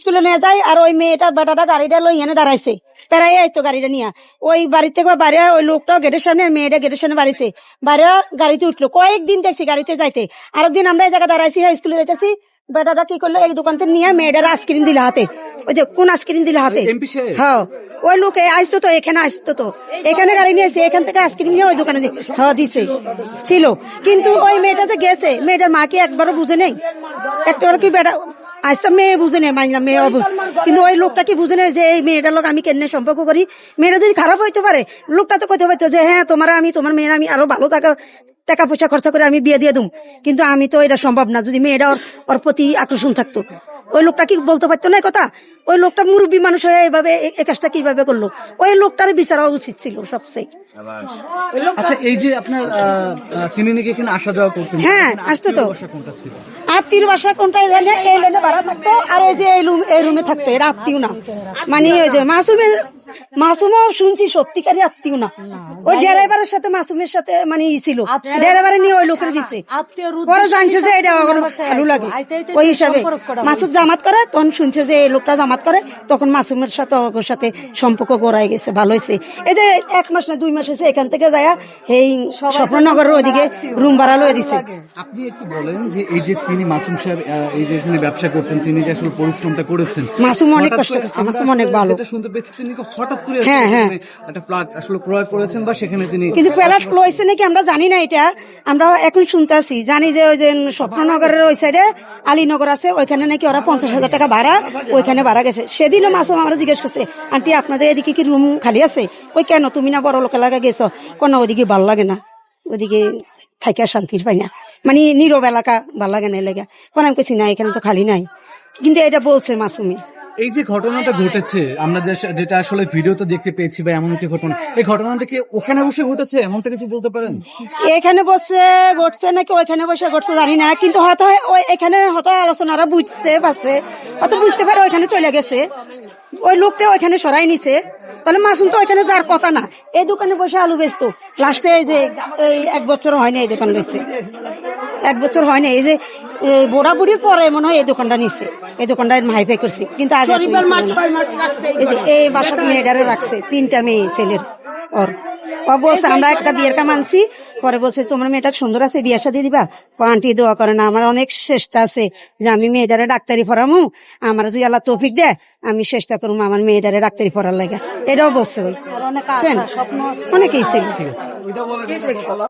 স্কুলে নিয়ে যায় আর ওই মেয়েটার বেটাটা গাড়িটা লই এনে দাঁড়াইছে পেরাই আইতো গাড়িটা নিয়ে ওই বাড়ি থেকে বাইরে ওই লোকটা গেটের সামনে মেয়েটা গেটের সামনে বাড়িছে বাইরে গাড়িতে উঠলো কয়েকদিন দেখছি গাড়িতে যাইতে আরেকদিন আমরা এই জায়গায় দাঁড়াইছি স্কুলে যাইতেছি বেটাটা কি করলো এই দোকান থেকে নিয়ে মেয়েটার আইসক্রিম দিল হাতে ওই যে কোন আইসক্রিম দিল হাতে হ্যাঁ ওই লোকে আসতো তো এখানে আসতো তো এখানে গাড়ি নিয়েছে এখান থেকে আইসক্রিম নিয়ে ওই দোকানে দিছে ছিল কিন্তু ওই মেয়েটা যে গেছে মেয়েটার মাকে একবারও বুঝে নেই একবার কি বেটা আচ্ছা মেয়ে বুঝে নেই মানলাম মেয়ে অবুঝ কিন্তু ওই লোকটা কি বুঝে নেই যে এই মেয়েটার লোক আমি কেন সম্পর্ক করি মেয়েটা যদি খারাপ হইতে পারে লোকটা তো কইতে পারতো যে হ্যাঁ তোমার মেয়ের আমি আরো ভালো টাকা পয়সা খরচা করে আমি বিয়ে দিয়ে দুম কিন্তু আমি তো এটা সম্ভব না যদি মেয়েটা ওর প্রতি আকর্ষণ থাকতো ওই লোকটা কি বলতে পারতো না কথা ওই লোকটা মুরব্বী মানুষ হয়ে এইভাবে এই কাজটা কিভাবে করলো ওই লোকটার বিচার হওয়া উচিত ছিল সবচেয়ে আচ্ছা এই যে আপনার তিনি নাকি এখানে আসা যাওয়া করতেন হ্যাঁ আসতো তো আত্মীয় বাসা কোনটা জানে এই লাইনে ভাড়া থাকতো আর এই যে এই রুমে থাকতো এরা আত্মীয় না মানে ওই যে মাসুমও শুনছি সত্যিকারই আত্মীয় না ওই ড্রাইভারের সাথে মাসুমের সাথে মানে ছিল ড্রাইভারে নিয়ে ওই লোকের দিছে পরে জানছে যে এটা ভালো লাগে ওই হিসাবে মাসুদ জামাত করে তখন শুনছে যে এই লোকটা জামাত করে তখন মাসুমের সাথে ওর সাথে সম্পর্ক গড়াই গেছে ভালো হয়েছে এই যে 1 মাস না 2 মাস হয়েছে এখান থেকে যায় এই স্বপ্ননগরের ওইদিকে রুম ভাড়া লয়ে দিছে। আপনি একটু বলেন যে এই যে তিনি মাসুম সাহেব এই যে এখানে ব্যবসা করতেন তিনি যে আসলে পরিশ্রমটা করেছেন মাসুম অনেক কষ্ট করছে মাসুম অনেক ভালো শুনতে পেয়েছি তিনি হঠাৎ করে হ্যাঁ একটা ফ্ল্যাট আসলে ক্রয় করেছেন বা সেখানে তিনি কিন্তু ফ্ল্যাট লইছে নাকি আমরা জানি না এটা আমরা এখন শুনতেছি জানি যে ওই যে স্বপ্ননগরের ওই সাইডে আলীনগর আছে ওইখানে নাকি ওরা 50,000 টাকা ভাড়া ওইখানে ভাড়া গেছে সেদিনও মাসুম আমরা জিজ্ঞেস করছে আন্টি আপনাদের এদিকে কি রুম খালি আছে ওই কেন তুমি না বড় লোকের লাগা গেছো কোন ওইদিকে ভাল লাগে না ওইদিকে থাইকা শান্তির পাই না মানে নীরব এলাকা ভাল লাগে না এলাকা কোন আমি কেছি না এখানে তো খালি নাই কিন্তু এটা বলছে মাসুমি এই যে ঘটনাটা ঘটেছে আমরা যেটা আসলে ভিডিওতে দেখতে পেয়েছি বা এমন একটি ঘটনা এই ঘটনাটা কি ওখানে বসে ঘটেছে এমনটা কিছু বলতে পারেন এখানে বসে ঘটছে নাকি ওইখানে বসে ঘটছে জানি না কিন্তু হয়তো এখানে হয়তো আলোচনারা বুঝতে পারছে হয়তো বুঝতে পারে ওইখানে চলে গেছে ওই লোকটা ওইখানে সরাই নিছে তাহলে মাসুম তো ওইখানে যার কথা না এই দোকানে বসে আলু বেচতো লাস্টে এই যে এই 1 বছর হয়নি এই দোকান বেচছে 1 বছর হয়নি এই যে বুড়া বুড়ির পরে মনে হয় এই দোকানটা নিচ্ছে এই দোকানটা হাইফাই করছে কিন্তু আগে এই বাসাটা মেয়েটারে রাখছে 3টা মেয়ে ছেলের ওর বলছে আমরা একটা বিয়ের কাম আনছি পরে বলছে তোমার মেয়েটা সুন্দর আছে বিয়ে শাদী দিবা আন্টি দোয়া করে না আমার অনেক চেষ্টা আছে যে আমি মেয়েটারে ডাক্তারি পড়ামু আমার যদি আল্লাহ তৌফিক দেয় আমি চেষ্টা করবো আমার মেয়েটারে ডাক্তারি পড়ার লাগে এটাও বলছে ওই অনেকেই ছিল।